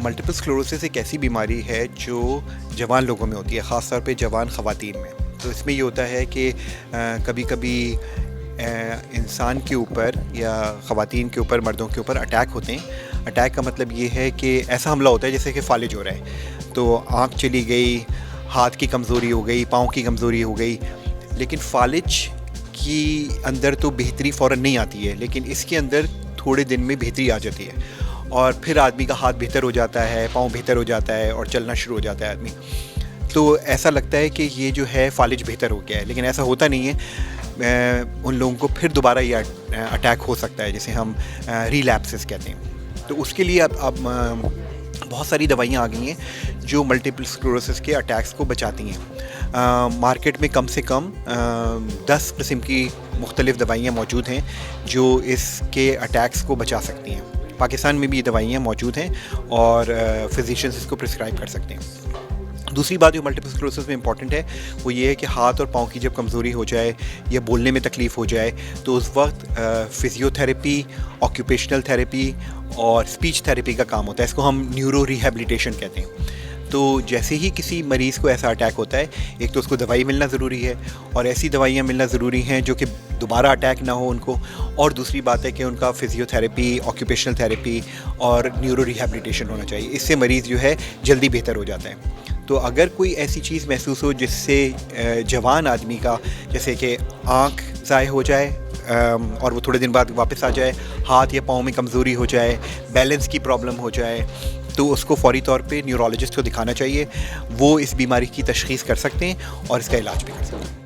Multiple اسکلیروسس ایک ایسی بیماری ہے جو جوان لوگوں میں ہوتی ہے، خاص طور پہ جوان خواتین میں. تو اس میں یہ ہوتا ہے کہ کبھی کبھی انسان کے اوپر یا خواتین کے اوپر، مردوں کے اوپر اٹیک ہوتے ہیں. اٹیک کا مطلب یہ ہے کہ ایسا حملہ ہوتا ہے جیسے کہ فالج ہو رہا ہے، تو آنکھ چلی گئی، ہاتھ کی کمزوری ہو گئی، پاؤں کی کمزوری ہو گئی. لیکن فالج کی اندر تو بہتری فوراً نہیں آتی ہے، لیکن اس کے اندر تھوڑے دن میں بہتری آ جاتی ہے، اور پھر آدمی کا ہاتھ بہتر ہو جاتا ہے، پاؤں بہتر ہو جاتا ہے، اور چلنا شروع ہو جاتا ہے آدمی. تو ایسا لگتا ہے کہ یہ جو ہے فالج بہتر ہو گیا ہے، لیکن ایسا ہوتا نہیں ہے. ان لوگوں کو پھر دوبارہ یہ اٹیک ہو سکتا ہے، جسے ہم ریلیپسز کہتے ہیں. تو اس کے لیے اب بہت ساری دوائیاں آ گئی ہیں جو ملٹیپل اسکلیروسس کے اٹیکس کو بچاتی ہیں. مارکیٹ میں کم سے کم 10 قسم کی مختلف دوائیاں موجود ہیں جو اس کے اٹیکس کو بچا سکتی ہیں. پاکستان میں بھی یہ دوائیاں موجود ہیں اور فزیشینز اس کو پرسکرائب کر سکتے ہیں. دوسری بات جو ملٹیپل اسکلیروسس میں امپورٹنٹ ہے وہ یہ ہے کہ ہاتھ اور پاؤں کی جب کمزوری ہو جائے یا بولنے میں تکلیف ہو جائے تو اس وقت فزیو تھراپی، آکیوپیشنل تھراپی اور اسپیچ تھراپی کا کام ہوتا ہے. اس کو ہم نیورو ریہیبلیٹیشن کہتے ہیں. تو جیسے ہی کسی مریض کو ایسا اٹیک ہوتا ہے، ایک تو اس کو دوائی ملنا ضروری ہے، اور ایسی دوائیاں ملنا ضروری ہیں جو کہ دوبارہ اٹیک نہ ہو ان کو. اور دوسری بات ہے کہ ان کا فزیو تھراپی، آکیوپیشنل تھراپی اور نیورو ریہیبلیٹیشن ہونا چاہیے. اس سے مریض جو ہے جلدی بہتر ہو جاتا ہے. تو اگر کوئی ایسی چیز محسوس ہو جس سے جوان آدمی کا، جیسے کہ آنکھ ضائع ہو جائے اور وہ تھوڑے دن بعد واپس آ جائے، ہاتھ یا پاؤں میں کمزوری ہو جائے، بیلنس کی پرابلم ہو جائے، تو اس کو فوری طور پہ نیورولوجسٹ کو دکھانا چاہیے. وہ اس بیماری کی تشخیص کر سکتے ہیں اور اس کا علاج بھی کر سکتے ہیں.